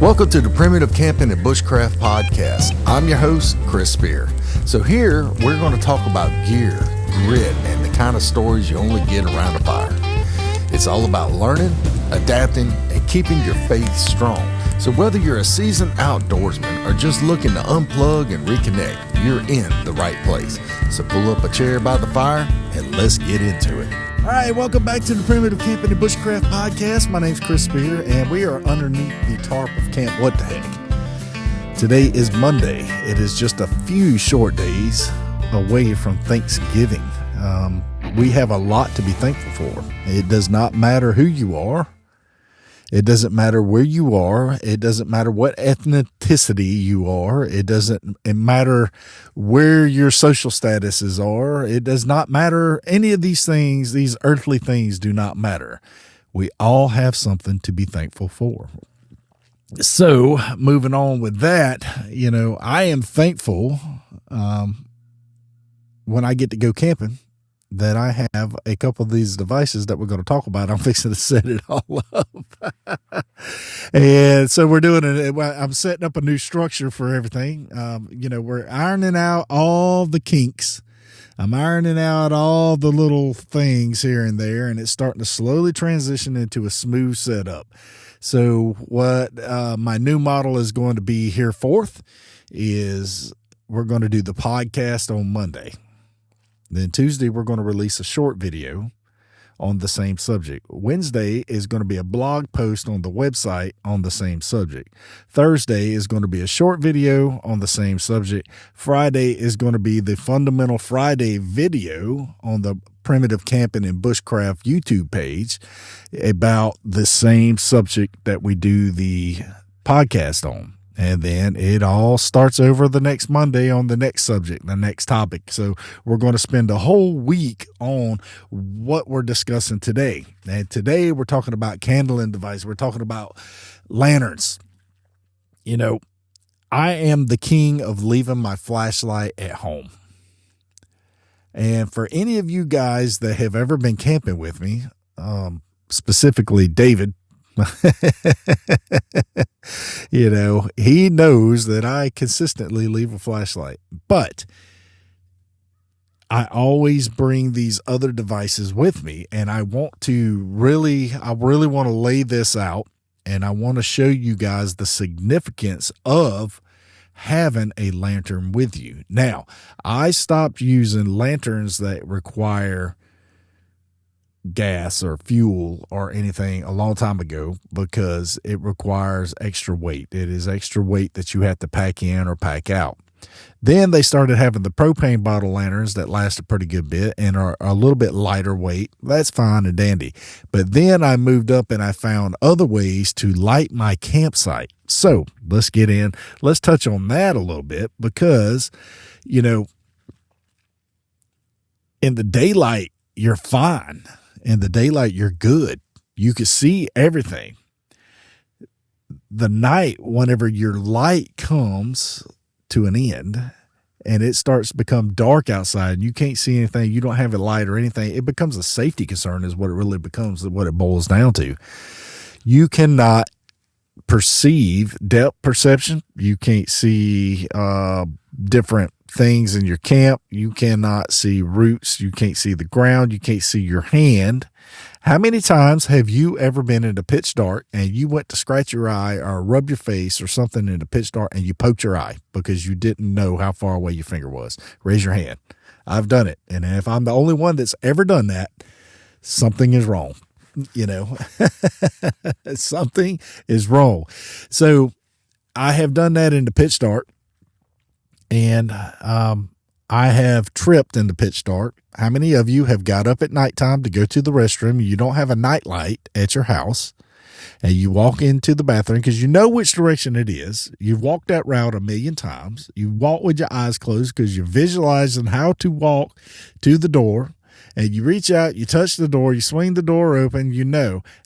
Welcome to the Primitive Camping and Bushcraft podcast. I'm your host, Chris Spear. So here we're going to talk about gear, grit, and the kind of stories you only get around a fire. It's all about learning, adapting, and keeping your faith strong. So whether you're a seasoned outdoorsman or just looking to unplug and reconnect, you're in the right place. So pull up a chair by the fire and let's get into it. All right, welcome back to the Primitive Camping and Bushcraft podcast. My name's Chris Spear, and we are underneath the tarp of Camp What the Heck. Today is Monday. It is just a few short days away from Thanksgiving. We have a lot to be thankful for. It does not matter who you are. It doesn't matter where you are. It doesn't matter what ethnicity you are. It doesn't matter where your social statuses are. It does not matter. Any of these things, these earthly things do not matter. We all have something to be thankful for. So moving on with that, I am thankful when I get to go camping that I have a couple of these devices that we're going to talk about. I'm fixing to set it all up. And so we're doing it. I'm setting up a new structure for everything. We're ironing out all the kinks. I'm ironing out all the little things here and there, and it's starting to slowly transition into a smooth setup. So what my new model is going to be here forth is we're going to do the podcast on Monday. Then Tuesday, we're going to release a short video on the same subject. Wednesday is going to be a blog post on the website on the same subject. Thursday is going to be a short video on the same subject. Friday is going to be the Fundamental Friday video on the Primitive Camping and Bushcraft YouTube page about the same subject that we do the podcast on. And then it all starts over the next Monday on the next subject, the next topic. So we're going to spend a whole week on what we're discussing today. And today we're talking about kindling device. We're talking about lanterns. I am the king of leaving my flashlight at home. And for any of you guys that have ever been camping with me, specifically David, he knows that I consistently leave a flashlight, but I always bring these other devices with me, and I really want to lay this out, and I want to show you guys the significance of having a lantern with you. Now, I stopped using lanterns that require gas or fuel or anything a long time ago because it requires extra weight. It is extra weight that you have to pack in or pack out. Then they started having the propane bottle lanterns that last a pretty good bit and are a little bit lighter weight. That's fine and dandy. But then I moved up and I found other ways to light my campsite. So let's get in. Let's touch on that a little bit because, in the daylight, you're fine. In the daylight, you're good. You can see everything. The night, whenever your light comes to an end and it starts to become dark outside and you can't see anything, you don't have a light or anything, it becomes a safety concern is what it really becomes, what it boils down to. You cannot perceive depth perception. You can't see different things in your camp. You cannot see roots. You can't see the ground. You can't see your hand. How many times have you ever been in the pitch dark and you went to scratch your eye or rub your face or something in the pitch dark and you poked your eye because you didn't know how far away your finger was? Raise your hand. I've done it. And if I'm the only one that's ever done that, something is wrong. Something is wrong. So I have done that in the pitch dark. And I have tripped in the pitch dark. How many of you have got up at nighttime to go to the restroom? You don't have a night light at your house, and you walk into the bathroom because you know which direction it is. You've walked that route a million times. You walk with your eyes closed because you're visualizing how to walk to the door. And you reach out, you touch the door, you swing the door open,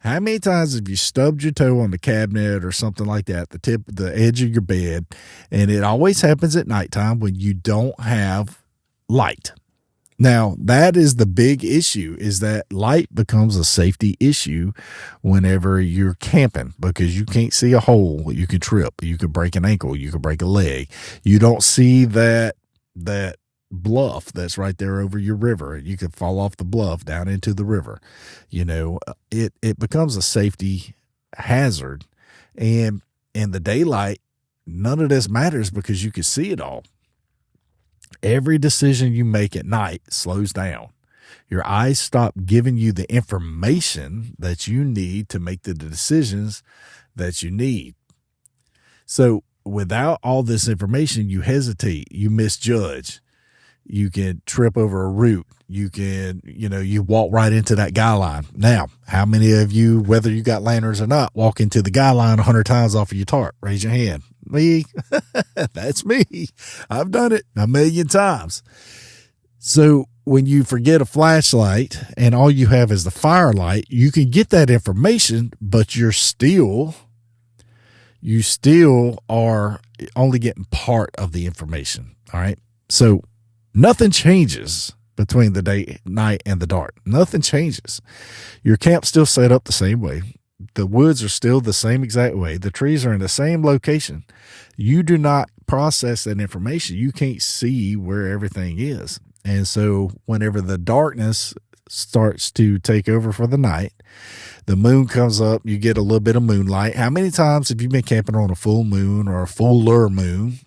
how many times have you stubbed your toe on the cabinet or something like that, the edge of your bed? And it always happens at nighttime when you don't have light. Now, that is the big issue, is that light becomes a safety issue whenever you're camping, because you can't see a hole. You could trip, you could break an ankle, you could break a leg. You don't see that bluff that's right there over your river. You could fall off the bluff down into the river. It becomes a safety hazard. And in the daylight, none of this matters because you can see it all. Every decision you make at night slows down. Your eyes stop giving you the information that you need to make the decisions that you need. So without all this information, you hesitate, you misjudge, you can trip over a root. You can, you walk right into that guy line. Now, how many of you, whether you got lanterns or not, walk into the guy line 100 times off of your tarp? Raise your hand. Me. That's me. I've done it a million times. So when you forget a flashlight and all you have is the firelight, you can get that information, but you still are only getting part of the information. All right. So nothing changes between the day, night, and the dark. Nothing changes. Your camp's still set up the same way. The woods are still the same exact way. The trees are in the same location. You do not process that information. You can't see where everything is. And so whenever the darkness starts to take over for the night, the moon comes up, you get a little bit of moonlight. How many times have you been camping on a full moon or a fuller moon,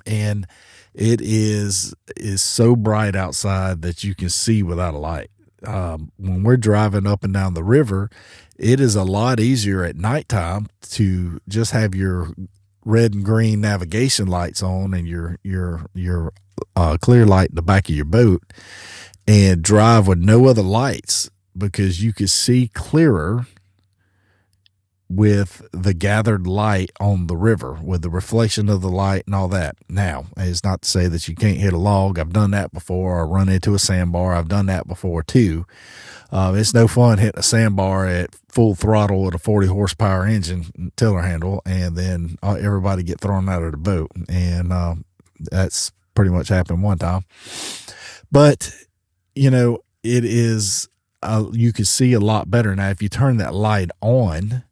and it is so bright outside that you can see without a light? When we're driving up and down the river, it is a lot easier at nighttime to just have your red and green navigation lights on and your clear light in the back of your boat and drive with no other lights, because you can see clearer with the gathered light on the river, with the reflection of the light and all that. Now, it's not to say that you can't hit a log. I've done that before, or run into a sandbar. I've done that before too. It's no fun hitting a sandbar at full throttle with a 40 horsepower engine tiller handle, and then everybody get thrown out of the boat. And that's pretty much happened one time. But, it is, you can see a lot better. Now, if you turn that light on,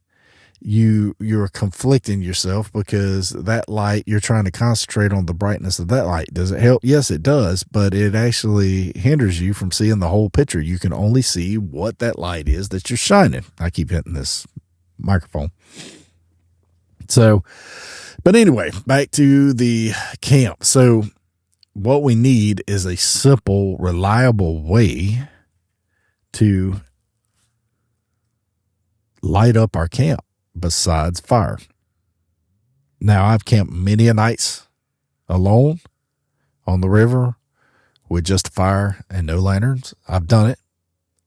you're conflicting yourself, because that light, you're trying to concentrate on the brightness of that light. Does it help? Yes, it does, but it actually hinders you from seeing the whole picture. You can only see what that light is that you're shining. I keep hitting this microphone. So, but anyway, back to the camp. So what we need is a simple, reliable way to light up our camp besides fire. Now, I've camped many a nights alone on the river with just a fire and no lanterns. I've done it.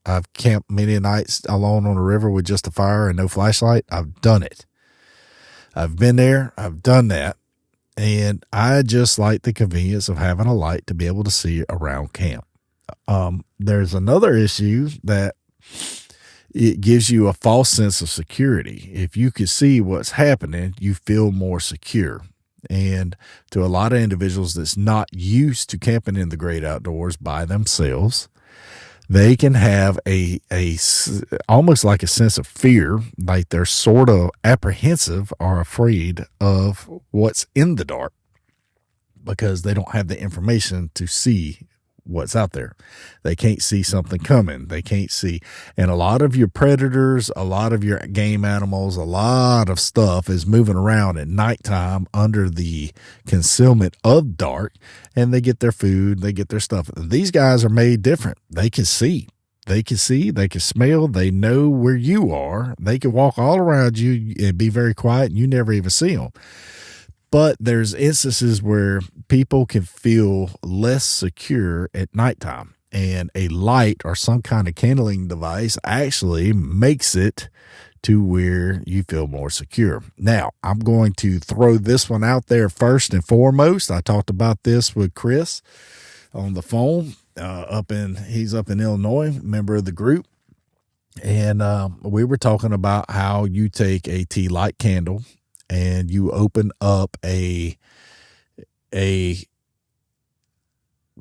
I've camped many a nights alone on the river with just a fire and no flashlight. I've done it. I've been there. I've done that. And I just like the convenience of having a light to be able to see around camp. There's another issue that it gives you a false sense of security. If you can see what's happening, you feel more secure. And to a lot of individuals that's not used to camping in the great outdoors by themselves, they can have a almost like a sense of fear, like they're sort of apprehensive or afraid of what's in the dark because they don't have the information to see what's out there. They can't see something coming. They can't see. And a lot of your predators, a lot of your game animals, a lot of stuff is moving around at nighttime under the concealment of dark, and they get their food, they get their stuff. These guys are made different. They can see. They can see, they can smell, they know where you are. They can walk all around you and be very quiet, and you never even see them. But there's instances where people can feel less secure at nighttime, and a light or some kind of kindling device actually makes it to where you feel more secure. Now, I'm going to throw this one out there first and foremost. I talked about this with Chris on the phone he's up in Illinois, member of the group. And we were talking about how you take a tea light candle and you open up a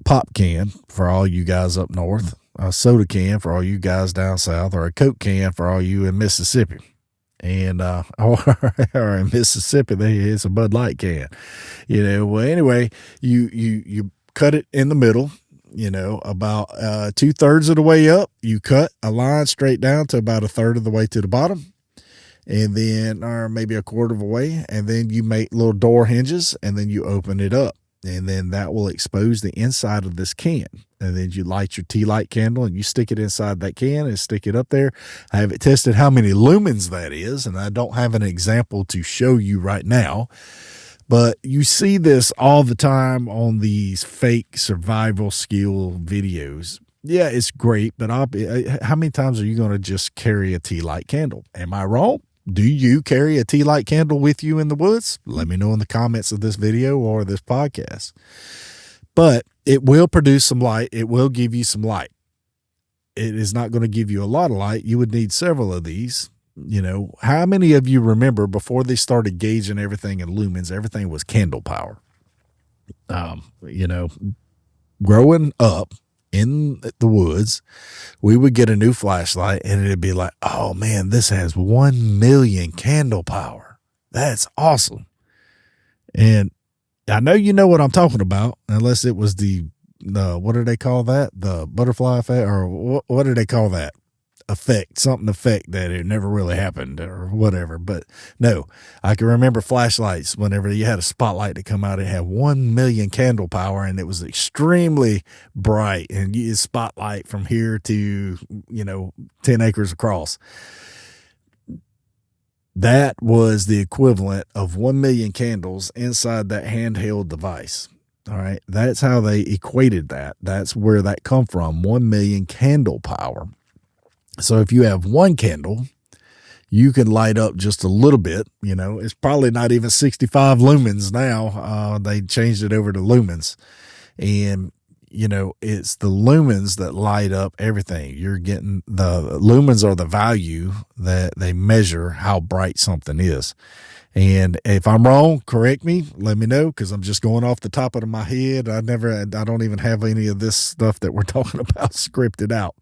pop can for all you guys up north, a soda can for all you guys down south, or a Coke can for all you in Mississippi. And or in Mississippi, it's a Bud Light can. Well, anyway, you cut it in the middle. About 2/3 of the way up, you cut a line straight down to about 1/3 of the way to the bottom, and then, or maybe 1/4 of a way, and then you make little door hinges, and then you open it up, and then that will expose the inside of this can. And then you light your tea light candle and you stick it inside that can and stick it up there. I haven't tested how many lumens that is, and I don't have an example to show you right now. But you see this all the time on these fake survival skill videos. Yeah, it's great, but how many times are you going to just carry a tea light candle? Am I wrong? Do you carry a tea light candle with you in the woods? Let me know in the comments of this video or this podcast. But it will produce some light. It will give you some light. It is not going to give you a lot of light. You would need several of these. How many of you remember before they started gauging everything in lumens, everything was candle power? Growing up in the woods, we would get a new flashlight and it'd be like, oh man, this has 1 million candle power. That's awesome. And I know you know what I'm talking about, unless it was the what do they call that? The butterfly effect, or what do they call that? Something effect that it never really happened or whatever. But no, I can remember flashlights whenever you had a spotlight to come out, it had 1 million candle power and it was extremely bright, and you spotlight from here to, 10 acres across. That was the equivalent of 1 million candles inside that handheld device. All right. That's how they equated that. That's where that come from. 1 million candle power. So if you have one candle, you can light up just a little bit. It's probably not even 65 lumens now. They changed it over to lumens, and it's the lumens that light up everything. You're getting the lumens are the value that they measure how bright something is. And if I'm wrong, correct me, let me know, because I'm just going off the top of my head. I don't even have any of this stuff that we're talking about scripted out.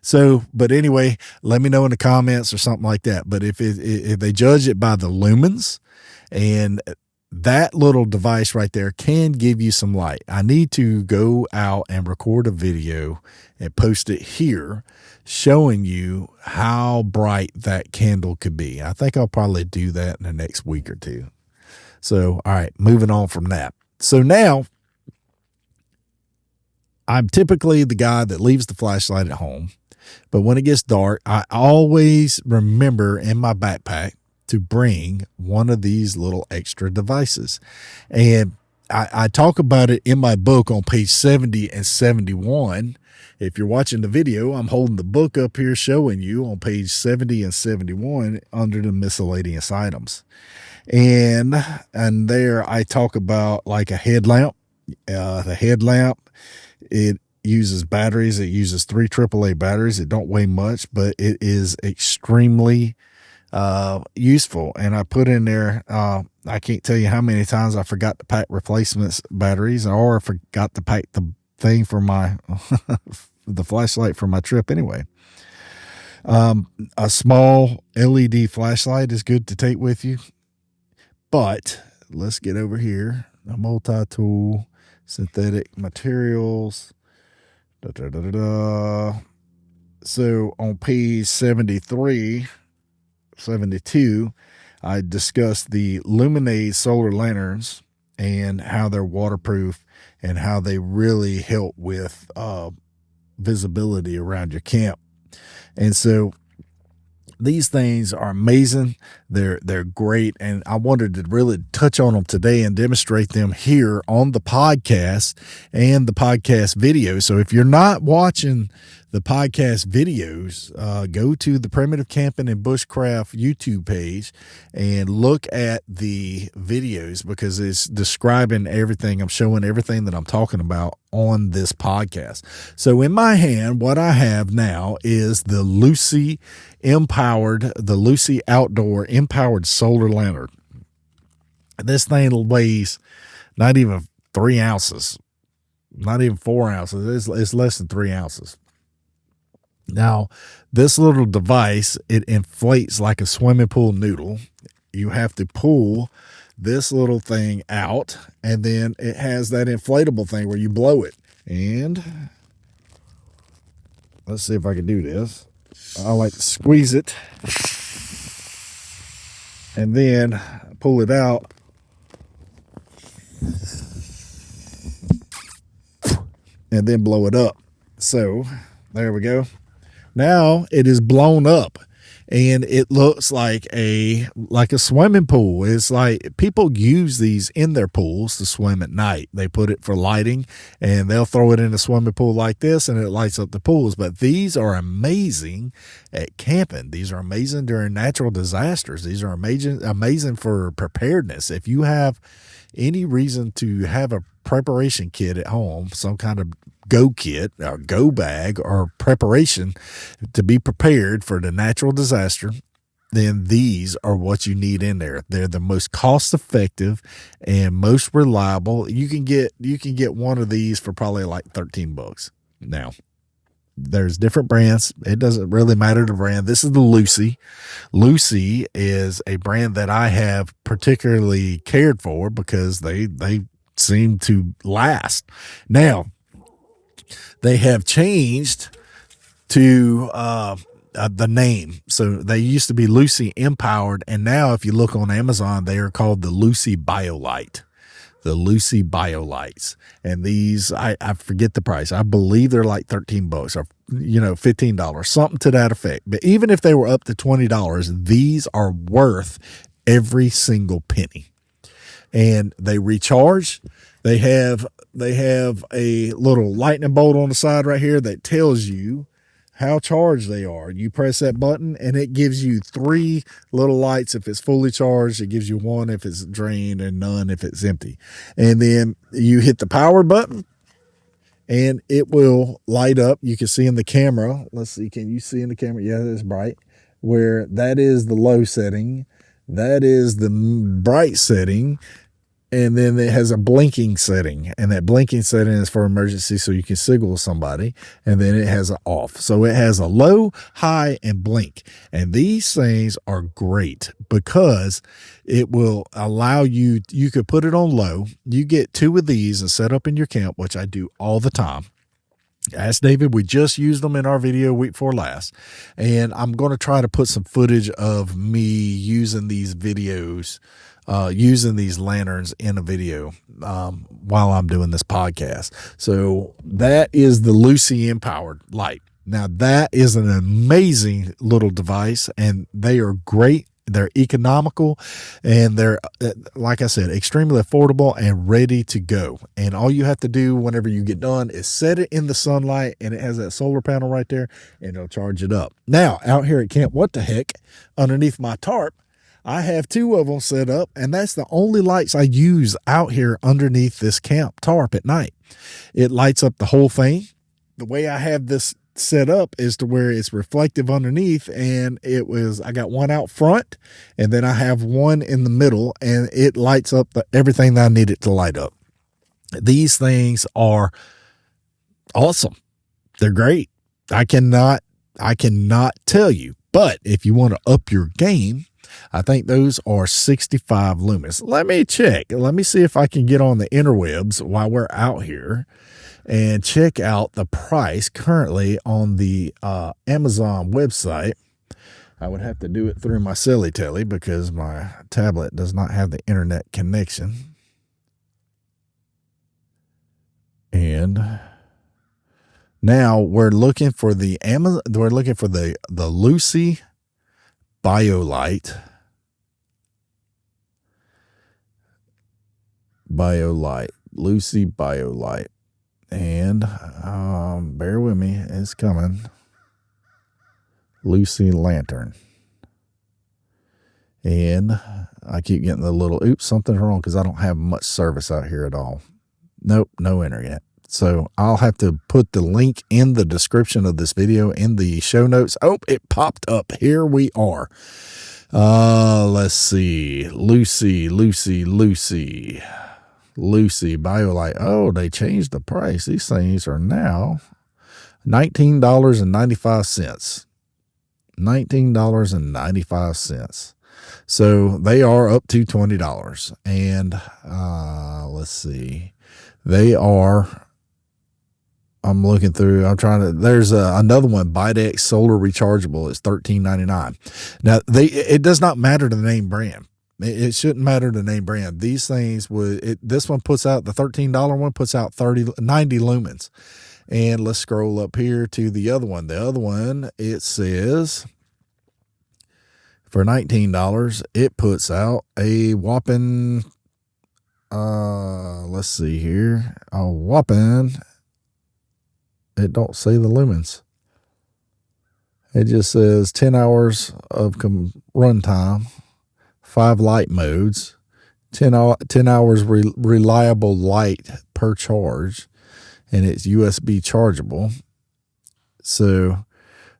So, but anyway, let me know in the comments or something like that. But if they judge it by the lumens, and that little device right there can give you some light. I need to go out and record a video and post it here showing you how bright that candle could be. I think I'll probably do that in the next week or two. So, all right, moving on from that. So now I'm typically the guy that leaves the flashlight at home, but when it gets dark, I always remember in my backpack to bring one of these little extra devices. And I talk about it in my book on page 70 and 71. If you're watching the video, I'm holding the book up here showing you on page 70 and 71 under the miscellaneous items. And there I talk about like a headlamp. The headlamp, it uses batteries. It uses 3 AAA batteries. It don't weigh much, but it is extremely useful. And I put in there, I can't tell you how many times I forgot to pack replacements batteries, or I forgot to pack the thing for my the flashlight for my trip anyway. A small LED flashlight is good to take with you, but let's get over here. A multi-tool, synthetic materials. So on page 73, 72, I discussed the Luminade solar lanterns and how they're waterproof and how they really help with visibility around your camp. And so these things are amazing. They're great. And I wanted to really touch on them today and demonstrate them here on the podcast and the podcast video. So if you're not watching the podcast videos, go to the Primitive Camping and Bushcraft YouTube page and look at the videos, because it's describing everything. I'm showing everything that I'm talking about on this podcast. So in my hand, what I have now is the Lucy Outdoor Empowered Solar Lantern. This thing weighs not even 3 ounces. not even 4 ounces. It's less than 3 ounces. Now, this little device, it inflates like a swimming pool noodle. You have to pull this little thing out, and then it has that inflatable thing where you blow it. And let's see if I can do this. I like to squeeze it and then pull it out. And then blow it up. So there we go. Now it is blown up, and it looks like a swimming pool. It's like people use these in their pools to swim at night. They put it for lighting, and they'll throw it in a swimming pool like this, and it lights up the pools. But these are amazing at camping. These are amazing during natural disasters. These are amazing for preparedness. If you have any reason to have a preparation kit at home, some kind of go kit or go bag or preparation to be prepared for the natural disaster, then these are what you need in there. They're the most cost effective and most reliable. You can get one of these for probably like $13. Now, there's different brands. It doesn't really matter the brand. This is the Lucy. Lucy is a brand that I have particularly cared for because they seem to last. Now, they have changed to the name. So they used to be Lucy Empowered, and now if you look on Amazon, they are called the Lucy BioLite. The Lucy BioLites. And these, I forget the price. I believe they're like $13 or, $15, something to that effect. But even if they were up to $20, these are worth every single penny. And they recharge. They have a little lightning bolt on the side right here that tells you how charged they are. You press that button and it gives you 3 little lights if it's fully charged. It gives you 1 if it's drained and none if it's empty. And then you hit the power button and it will light up. You can see in the camera. Let's see. Can you see in the camera? Yeah, it's bright. Where that is the low setting. That is the bright setting. And then it has a blinking setting, and that blinking setting is for emergency, so you can signal somebody. And then it has an off. So it has a low, high, and blink. And these things are great because it will allow you could put it on low. You get 2 of these and set up in your camp, which I do all the time. Ask David, we just used them in our video week before last. And I'm going to try to put some footage of me using these videos, using these lanterns in a video while I'm doing this podcast. So that is the Lucy Empowered Light. Now that is an amazing little device, and they are great. They're economical, and they're, like I said, extremely affordable and ready to go. And all you have to do whenever you get done is set it in the sunlight, and it has that solar panel right there, and it'll charge it up. Now, out here at camp, what the heck, underneath my tarp, I have 2 of them set up, and that's the only lights I use out here underneath this camp tarp at night. It lights up the whole thing. The way I have this set up is to where it's reflective underneath, and I got one out front, and then I have one in the middle, and it lights up everything that I need it to light up. These things are awesome. They're great. I cannot tell you, but if you want to up your game, I think those are 65 lumens. Let me check. Let me see if I can get on the interwebs while we're out here and check out the price currently on the Amazon website. I would have to do it through my silly telly because my tablet does not have the internet connection. And now we're looking for the Lucy BioLite. Lucy BioLite. And bear with me, it's coming. Lucy Lantern. And I keep getting the little, something's wrong because I don't have much service out here at all. Nope, no internet. So I'll have to put the link in the description of this video in the show notes. Oh, it popped up. Here we are. Let's see. Lucy. Lucy BioLite. Oh, they changed the price. These things are now $19.95. $19.95. So they are up to $20. And let's see. They are, I'm looking through, I'm trying to, there's another one, Bidex Solar Rechargeable. It's $13.99. Now, it does not matter to the name brand. It shouldn't matter to name brand. These things this one puts out, the $13 one puts out 90 lumens. And let's scroll up here to the other one. The other one, it says for $19, it puts out a whopping, let's see here, a whopping, it don't say the lumens. It just says 10 hours of run time, 5 light modes, 10 hours reliable light per charge, and it's USB chargeable. So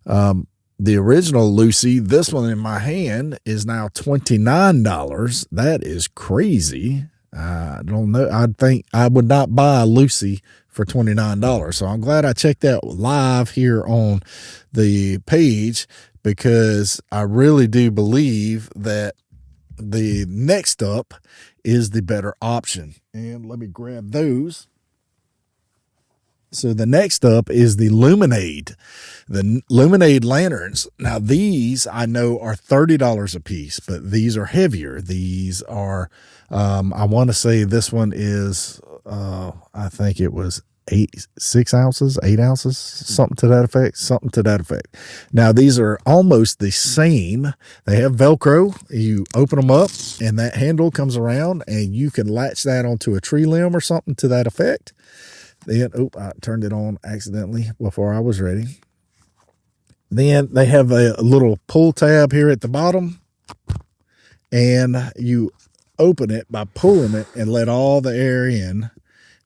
the original Lucy, this one in my hand, is now $29. That is crazy. I don't know. I'd think I would not buy a Lucy for $29. So I'm glad I checked that live here on the page, because I really do believe that the next up is the better option. And let me grab those. So the next up is the Luminade. The Luminade lanterns. Now these I know are $30 a piece, but these are heavier. These are, I want to say this one is, I think it was 6 ounces, 8 ounces, something to that effect. Now these are almost the same. They have Velcro. You open them up and that handle comes around and you can latch that onto a tree limb or something to that effect. Then, I turned it on accidentally before I was ready. Then they have a little pull tab here at the bottom, and you open it by pulling it and let all the air in,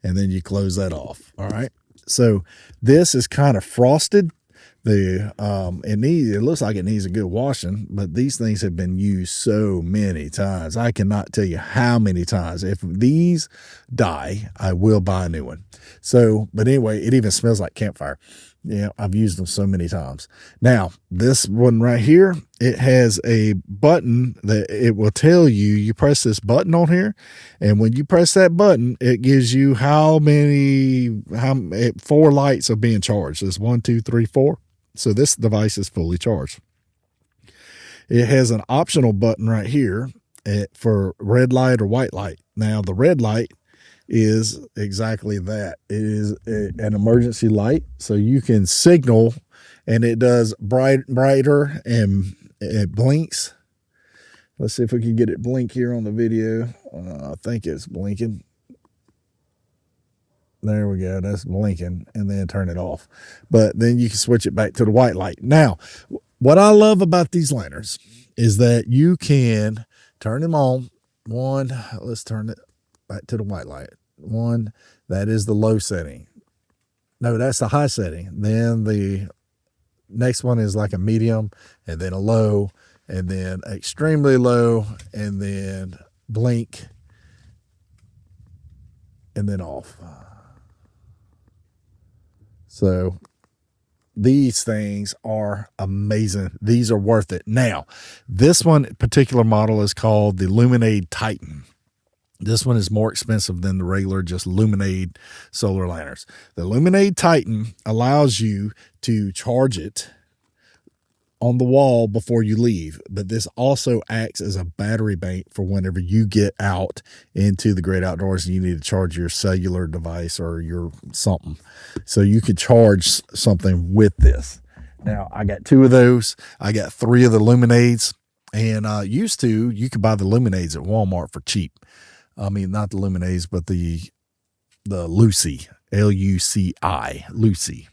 and then you close that off. All right. So this is kind of frosted. It looks like it needs a good washing, but these things have been used so many times. I cannot tell you how many times. If these die, I will buy a new one. So, but anyway, it even smells like campfire. Yeah, I've used them so many times. Now, this one right here, it has a button that it will tell you, you press this button on here, and when you press that button, it gives you how 4 lights are being charged. There's 1, 2, 3, 4. So this device is fully charged. It has an optional button right here for red light or white light. Now the red light is exactly that. It is an emergency light, so you can signal, and it does brighter and it blinks. Let's see if we can get it blink here on the video. I think it's blinking. There we go. That's blinking, and then turn it off. But then you can switch it back to the white light. Now, what I love about these lanterns is that you can turn them on. One, let's turn it back to the white light. One, that is the low setting. No, that's the high setting. Then the next one is like a medium, and then a low, and then extremely low, and then blink, and then off. So these things are amazing. These are worth it. Now, this one particular model is called the Luminade Titan. This one is more expensive than the regular just Luminade solar lanterns. The Luminade Titan allows you to charge it on the wall before you leave, but this also acts as a battery bank for whenever you get out into the great outdoors and you need to charge your cellular device or your something. So you could charge something with this. Now I got 2 of those. I got 3 of the Luminades, and you could buy the Luminades at Walmart for cheap. I mean, not the Luminades, but the Lucy, Luci, Lucy.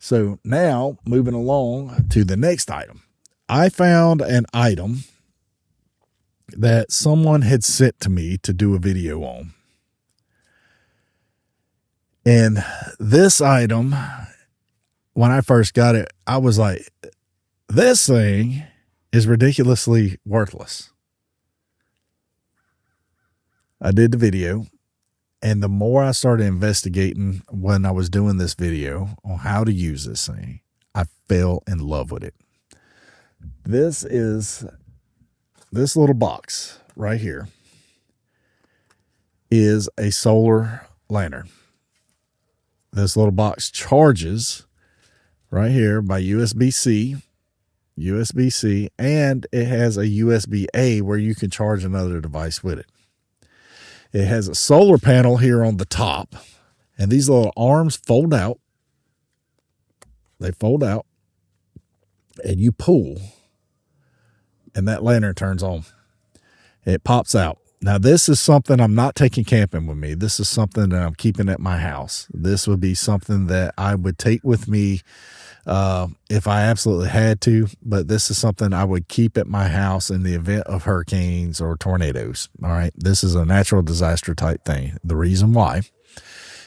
So now moving along to the next item, I found an item that someone had sent to me to do a video on. And this item, when I first got it, I was like, this thing is ridiculously worthless. I did the video, And the more I started investigating when I was doing this video on how to use this thing, I fell in love with it. This little box right here is a solar lantern. This little box charges right here by USB-C, and it has a USB-A where you can charge another device with it. It has a solar panel here on the top, and these little arms fold out. They fold out, and you pull, and that lantern turns on. It pops out. Now, this is something I'm not taking camping with me. This is something that I'm keeping at my house. This would be something that I would take with me if I absolutely had to, but this is something I would keep at my house in the event of hurricanes or tornadoes. All right. This is a natural disaster type thing. The reason why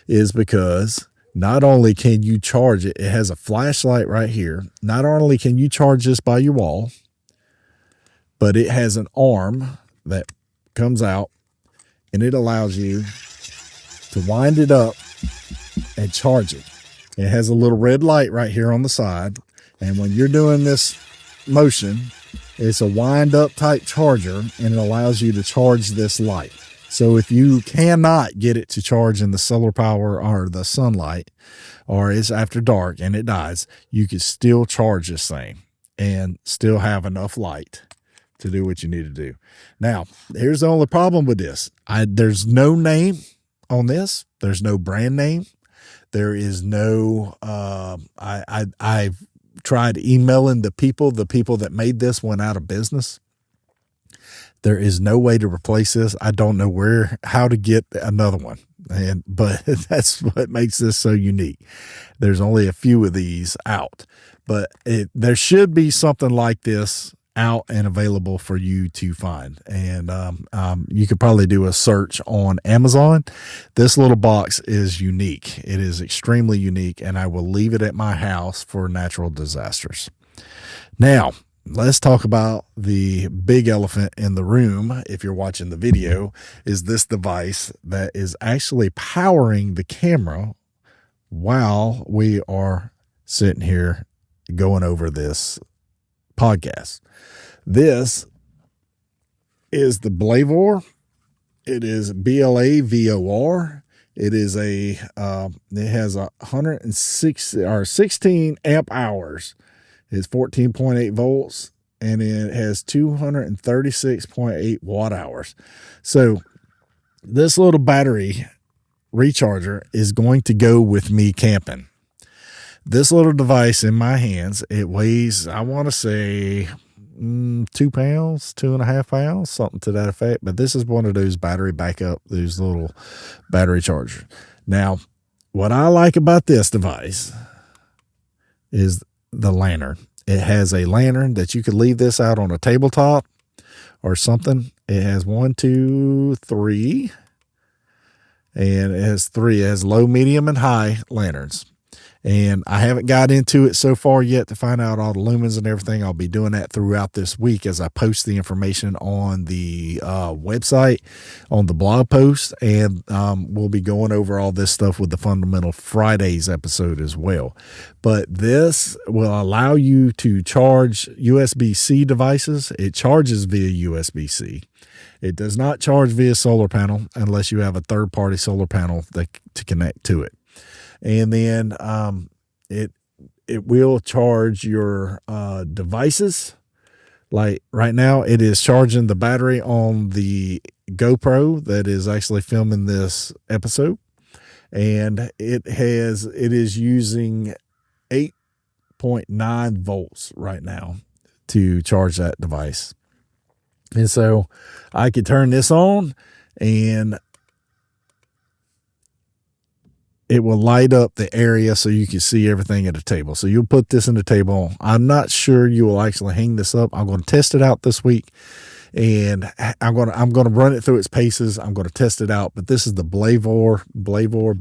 is because not only can you charge it, it has a flashlight right here. Not only can you charge this by your wall, but it has an arm that comes out, and it allows you to wind it up and charge it. It has a little red light right here on the side, and when you're doing this motion, it's a wind up type charger, and it allows you to charge this light. So if you cannot get it to charge in the solar power or the sunlight, or it's after dark and it dies, you can still charge this thing and still have enough light to do what you need to do. Now, here's the only problem with this. There's no name on this. There's no brand name. There is no, I've tried emailing the people that made this went out of business. There is no way to replace this. I don't know how to get another one. But that's what makes this so unique. There's only a few of these out, but there should be something like this out and available for you to find. And you could probably do a search on Amazon. This little box is unique. It is extremely unique, and I will leave it at my house for natural disasters. Now, let's talk about the big elephant in the room. If you're watching the video, is this device that is actually powering the camera while we are sitting here going over this podcast. This is the Blavor. It is BLAVOR. It is it has 16 amp hours. It's 14.8 volts, and it has 236.8 watt hours. So this little battery recharger is going to go with me camping. This little device in my hands, it weighs, I want to say 2 pounds, 2.5 pounds, something to that effect. But this is one of those battery backup, those little battery chargers. Now, what I like about this device is the lantern. It has a lantern that you could leave this out on a tabletop or something. It has 1, 2, 3, and it has 3. It has low, medium, and high lanterns. And I haven't got into it so far yet to find out all the lumens and everything. I'll be doing that throughout this week as I post the information on the website, on the blog post, and we'll be going over all this stuff with the Fundamental Fridays episode as well. But this will allow you to charge USB-C devices. It charges via USB-C. It does not charge via solar panel unless you have a third-party solar panel to connect to it. And then it will charge your devices. Like right now, it is charging the battery on the GoPro that is actually filming this episode, and it is using 8.9 volts right now to charge that device. And so I could turn this on, and it will light up the area so you can see everything at the table. So you'll put this in the table. I'm not sure you will actually hang this up. I'm going to test it out this week and I'm gonna run it through its paces. I'm gonna test it out. But this is the Blavor Blavor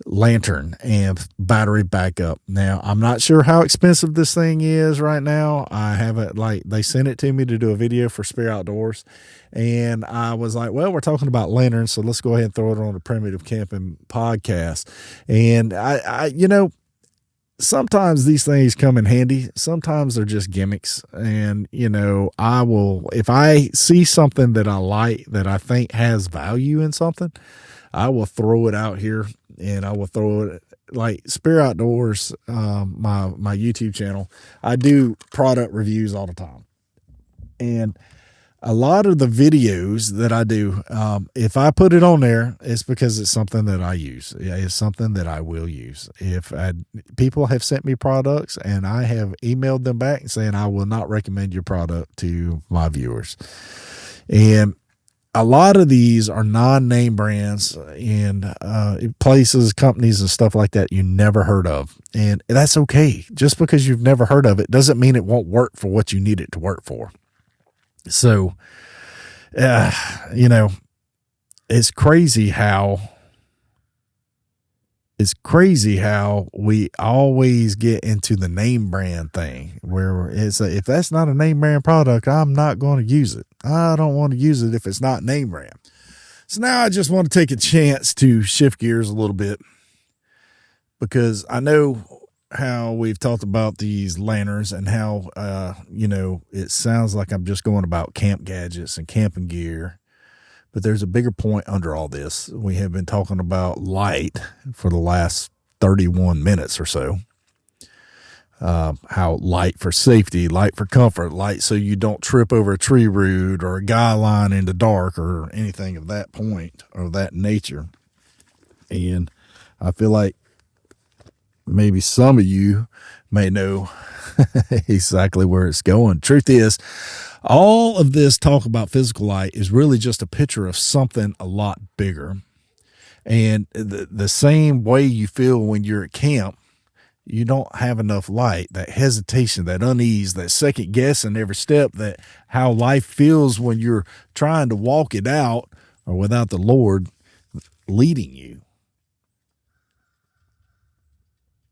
lantern and battery backup. Now, I'm not sure how expensive this thing is right now. I haven't, they sent it to me to do a video for Spirit Outdoors, and I was like, well, we're talking about lanterns, so let's go ahead and throw it on the Primitive Camping podcast. And I sometimes these things come in handy. Sometimes they're just gimmicks. And, I will, if I see something that I like, that I think has value in something, I will throw it out here, and I will throw it like Spirit Outdoors, my YouTube channel. I do product reviews all the time. And a lot of the videos that I do, if I put it on there, it's because it's something that I use. It's something that I will use. People have sent me products, and I have emailed them back saying I will not recommend your product to my viewers. And a lot of these are non-name brands and places, companies, and stuff like that you never heard of. And that's okay. Just because you've never heard of it doesn't mean it won't work for what you need it to work for. So, it's crazy how we always get into the name brand thing, where if that's not a name brand product, I'm not going to use it. I don't want to use it if it's not name brand. So now I just want to take a chance to shift gears a little bit, because I know how we've talked about these lanterns and how, it sounds like I'm just going about camp gadgets and camping gear, but there's a bigger point under all this. We have been talking about light for the last 31 minutes or so. How light for safety, light for comfort, light so you don't trip over a tree root or a guy line in the dark or anything of that point or that nature. And I feel like maybe some of you may know exactly where it's going. Truth is, all of this talk about physical light is really just a picture of something a lot bigger. And the same way you feel when you're at camp, you don't have enough light, that hesitation, that unease, that second guessing every step, that how life feels when you're trying to walk it out or without the Lord leading you.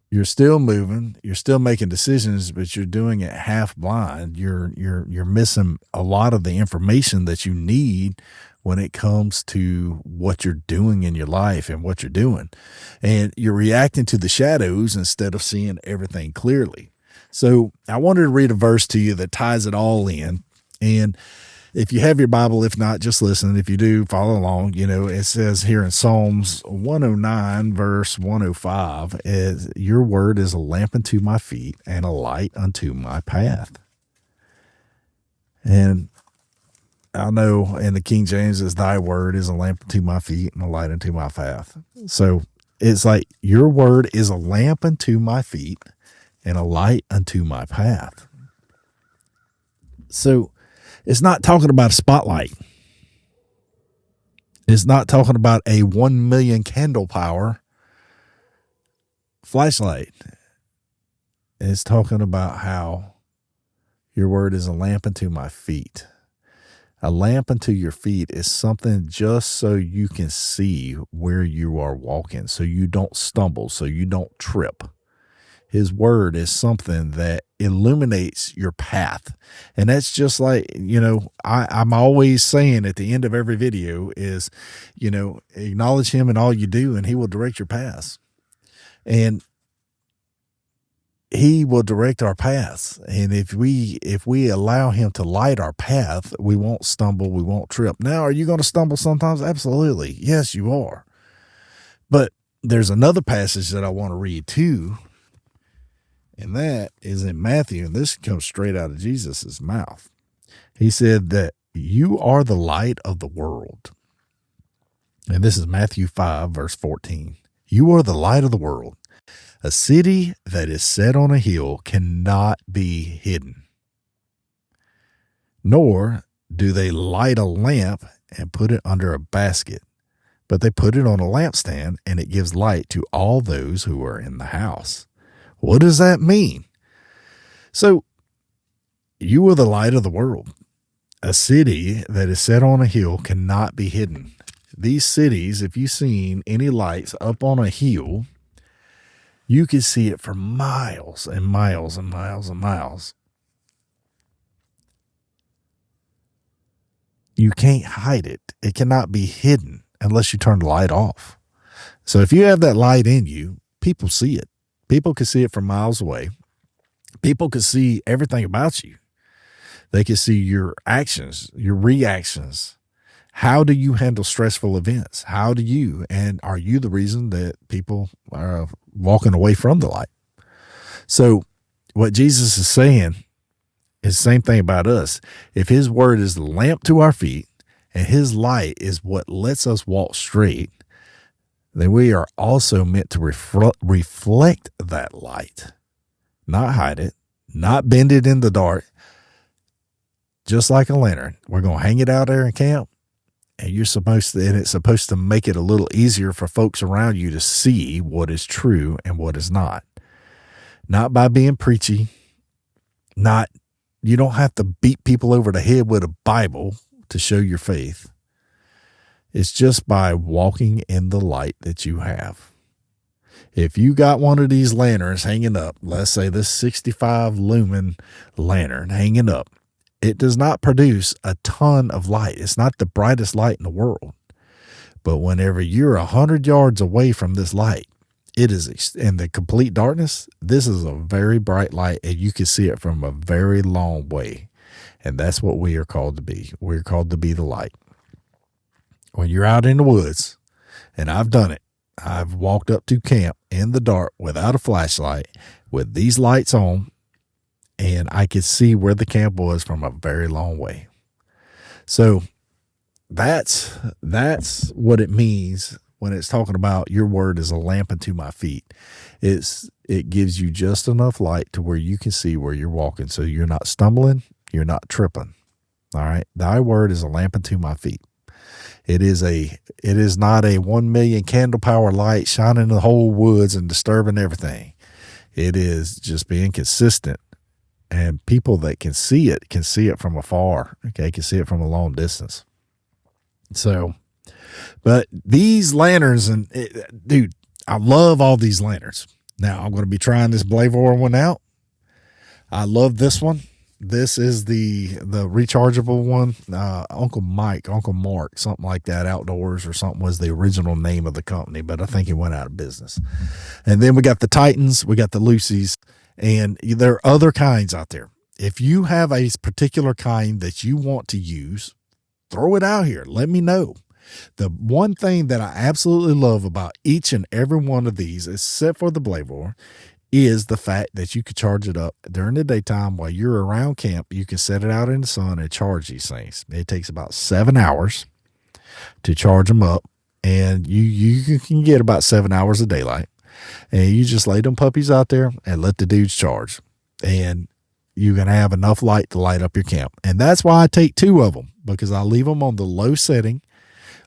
You're still moving, you're still making decisions, but you're doing it half blind. You're missing a lot of the information that you need when it comes to what you're doing in your life and what you're doing. And you're reacting to the shadows instead of seeing everything clearly. So I wanted to read a verse to you that ties it all in. And if you have your Bible, if not, just listen. If you do, follow along. It says here in Psalms 109, verse 105, your word is a lamp unto my feet and a light unto my path. And I know in the King James is thy word is a lamp unto my feet and a light unto my path. So it's like your word is a lamp unto my feet and a light unto my path. So it's not talking about a spotlight. It's not talking about a 1 million candle power flashlight. It's talking about how your word is a lamp unto my feet. A lamp unto your feet is something just so you can see where you are walking, so you don't stumble, so you don't trip. His word is something that illuminates your path. And that's just like, I'm always saying at the end of every video is, acknowledge him in all you do and he will direct your paths. And he will direct our paths. And if we allow him to light our path, we won't stumble, we won't trip. Now, are you going to stumble sometimes? Absolutely. Yes, you are. But there's another passage that I want to read too. And that is in Matthew, and this comes straight out of Jesus's mouth. He said that you are the light of the world. And this is Matthew 5, verse 14. You are the light of the world. A city that is set on a hill cannot be hidden. Nor do they light a lamp and put it under a basket, but they put it on a lampstand, and it gives light to all those who are in the house. What does that mean? So You are the light of the world. A city that is set on a hill cannot be hidden. These cities, if you've seen any lights up on a hill, you can see it for miles and miles and miles and miles. You can't hide it. It cannot be hidden unless you turn the light off. So if you have that light in you, people see it. People can see it from miles away. People can see everything about you. They can see your actions, your reactions. How do you handle stressful events? How do you, and are you the reason that people are walking away from the light? So what Jesus is saying is the same thing about us. If his word is the lamp to our feet and his light is what lets us walk straight, then we are also meant to reflect that light, not hide it, not bend it in the dark. Just like a lantern, we're going to hang it out there in camp, and it's supposed to make it a little easier for folks around you to see what is true and what is not. Not by being preachy, you don't have to beat people over the head with a Bible to show your faith. It's just by walking in the light that you have. If you got one of these lanterns hanging up, let's say this 65 lumen lantern hanging up, it does not produce a ton of light. It's not the brightest light in the world. But whenever you're 100 yards away from this light, it is in the complete darkness. This is a very bright light, and you can see it from a very long way. And that's what we are called to be. We're called to be the light. When you're out in the woods, and I've done it, I've walked up to camp in the dark without a flashlight with these lights on, and I could see where the camp was from a very long way. So that's what it means when it's talking about your word is a lamp unto my feet. It gives you just enough light to where you can see where you're walking, so you're not stumbling, you're not tripping. All right. Thy word is a lamp unto my feet. It is not a 1 million candle power light shining the whole woods and disturbing everything. It is just being consistent. And people that can see it from afar. Okay, can see it from a long distance. So, but these lanterns, dude, I love all these lanterns. Now, I'm going to be trying this Blavor one out. I love this one. This is the rechargeable one. Uncle Mark, something like that, Outdoors or something was the original name of the company, but I think it went out of business. And then we got the Titans, we got the Lucy's. And there are other kinds out there. If you have a particular kind that you want to use, throw it out here. Let me know. The one thing that I absolutely love about each and every one of these, except for the Blavor, is the fact that you can charge it up during the daytime while you're around camp. You can set it out in the sun and charge these things. It takes about 7 hours to charge them up, and you can get about 7 hours of daylight. And you just lay them puppies out there and let the dudes charge. And you're going to have enough light to light up your camp. And that's why I take 2 of them, because I leave them on the low setting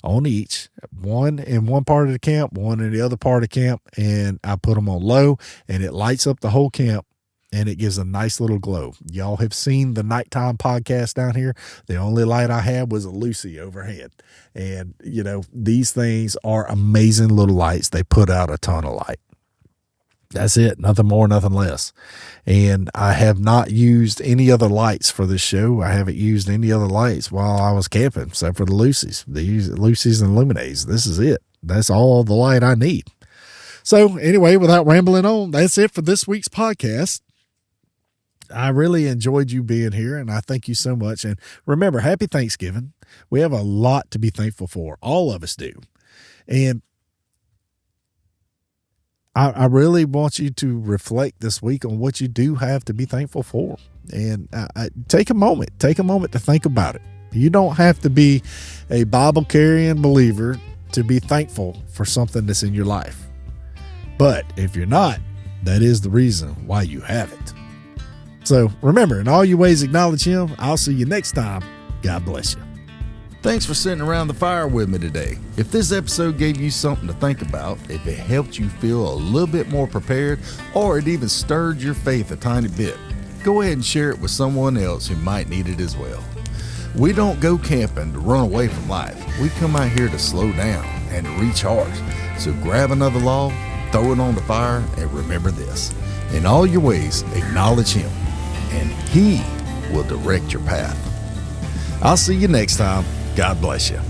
on each, one in one part of the camp, one in the other part of camp. And I put them on low, and it lights up the whole camp, and it gives a nice little glow. Y'all have seen the nighttime podcast down here. The only light I had was a Lucy overhead. And, these things are amazing little lights. They put out a ton of light. That's it. Nothing more, nothing less. And I have not used any other lights for this show. I haven't used any other lights while I was camping, except for the Lucy's. These Lucy's and Luminays. This is it. That's all the light I need. So anyway, without rambling on, that's it for this week's podcast. I really enjoyed you being here, and I thank you so much. And remember, happy Thanksgiving. We have a lot to be thankful for. All of us do. And I really want you to reflect this week on what you do have to be thankful for. And take a moment to think about it. You don't have to be a Bible-carrying believer to be thankful for something that's in your life. But if you're not, that is the reason why you have it. So remember, in all your ways, acknowledge him. I'll see you next time. God bless you. Thanks for sitting around the fire with me today. If this episode gave you something to think about, if it helped you feel a little bit more prepared, or it even stirred your faith a tiny bit, go ahead and share it with someone else who might need it as well. We don't go camping to run away from life. We come out here to slow down and to recharge. So grab another log, throw it on the fire, and remember this: in all your ways, acknowledge Him, and He will direct your path. I'll see you next time. God bless you.